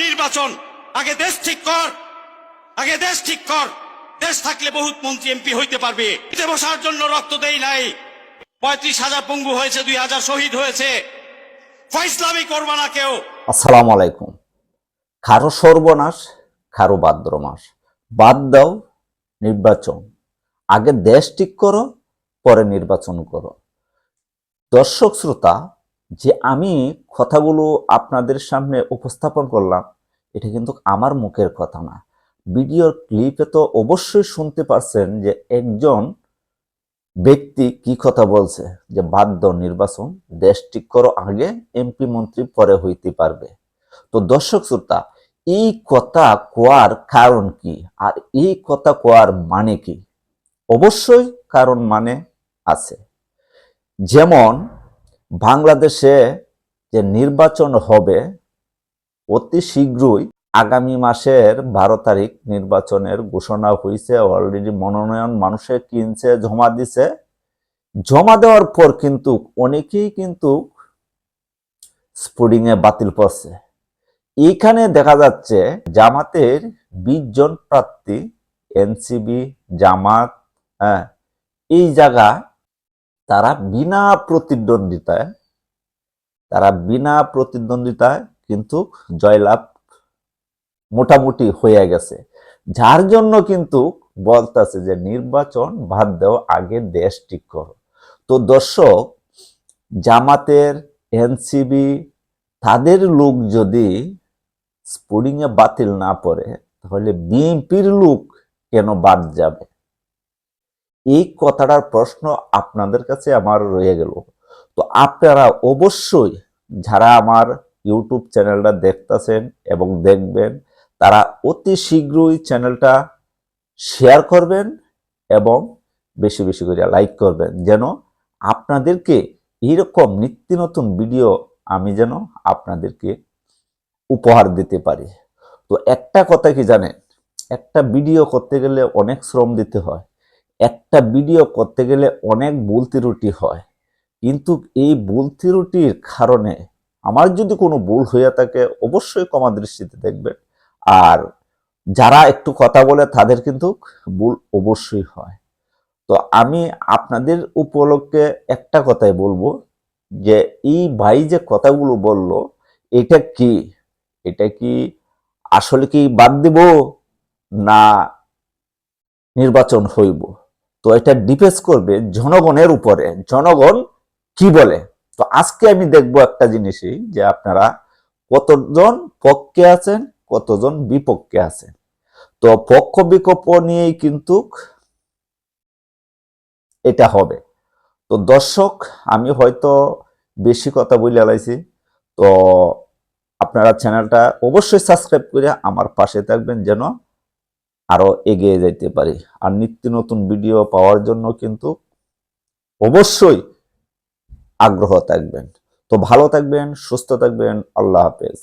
নির্বাচন, আগে দেশ ঠিক কর, আগে দেশ ঠিক কর। দেশ থাকলে বহুত মন্ত্রী এমপি হইতে পারবে। বসার জন্য রক্ত দেই নাই, ৩৫,০০০ পঙ্গু হয়েছে, ২,০০০ শহীদ হয়েছে। ফয়সলামি করবা না কেউ। আসসালামু আলাইকুম। কারো সর্বনাশ, কারো ভাদ্র মাস। বাদ দাও নির্বাচন, আগে দেশ ঠিক করো, পরে নির্বাচন করো। দর্শক শ্রোতা, যে আমি কথাগুলো আপনাদের সামনে উপস্থাপন করলাম, এটা কিন্তু আমার মুখের কথা না। ভিডিওর ক্লিপে তো অবশ্যই শুনতে পারছেন যে একজন ব্যক্তি কি কথা বলছে, যে বাদ দাও নির্বাচন, দেশ ঠিক করো, আগে এমপি মন্ত্রী পরে হইতে পারবে। তো দর্শক শ্রোতা, এই কথা কোয়ার কারণ কি, আর এই কথা কোয়ার মানে কি? অবশ্যই কারণ মানে আছে। যেমন বাংলাদেশে যে নির্বাচন হবে অতি শীঘ্রই, আগামী মাসের 12 তারিখ নির্বাচনের ঘোষণা হয়েছে। অলরেডি মনোনয়ন মানুষে কিনছে, জমা দিছে। জমা দেওয়ার পর কিন্তু অনেকেই কিন্তু স্পুডিং এ বাতিল করছে। এইখানে দেখা যাচ্ছে জামাতের 20 জন প্রার্থী, এনসিবি, জামাত, এই জায়গা তারা বিনা প্রতিদ্বন্দ্বিতায় কিন্তু জয়লাভ মোটামুটি হয়ে গেছে। যার জন্য কিন্তু বলতেছে যে নির্বাচন বাদ দাও, আগে দেশ ঠিক করো। তো দর্শক, জামাতের, এনসিবি, তাদের লোক যদি স্পুডিং এ বাতিল না পড়ে, তাহলে বিএনপির লোক কেন বাদ যাবে? এই কথাটার প্রশ্ন আপনাদের কাছে আমার রয়ে গেল। তো আপনারা অবশ্যই যারা আমার ইউটিউব চ্যানেলটা দেখতেছেন এবং দেখবেন, তারা অতি শীঘ্রই চ্যানেলটা শেয়ার করবেন এবং বেশি বেশি করে লাইক করবেন, যেন আপনাদেরকে এরকম নিত্য নতুন ভিডিও আমি যেন আপনাদেরকে উপহার দিতে পারি। তো একটা কথা কি জানেন, একটা ভিডিও করতে গেলে অনেক শ্রম দিতে হয়, একটা ভিডিও করতে গেলে অনেক ভুল ত্রুটি হয়। কিন্তু এই ভুল ত্রুটির কারণে আমার যদি কোনো ভুল হয়ে থাকে, অবশ্যই ক্ষমা দৃষ্টিতে দেখবেন। আর যারা একটু কথা বলে তাদের কিন্তু ভুল অবশ্যই হয়। তো আমি আপনাদের উপলক্ষে একটা কথাই বলবো, যে এই ভাই যে কথাগুলো বলল, এটা কি, এটা কি আসলে কি বাদ দিব না নির্বাচন হইব? তো এটা ডিপেন্ড করবে জনগণের উপরে, জনগণ কি বলে। তো আজকে আমি দেখব একটা জিনিসই, যে আপনারা কতজন পক্ষে আছেন, কতজন বিপক্ষে আছেন। তো পক্ষ বিপক্ষ নিয়েই কিন্তু এটা হবে। তো দর্শক, আমি হয়তো বেশি কথা বলে লাইছি। তো আপনারা চ্যানেলটা অবশ্যই সাবস্ক্রাইব করে আমার পাশে থাকবেন, যেন আরো এগিয়ে যেতে পারি। আর নিত্য নতুন ভিডিও পাওয়ার জন্য কিন্তু অবশ্যই আগ্রহ থাকবেন। তো ভালো থাকবেন, সুস্থ থাকবেন। আল্লাহ হাফেজ।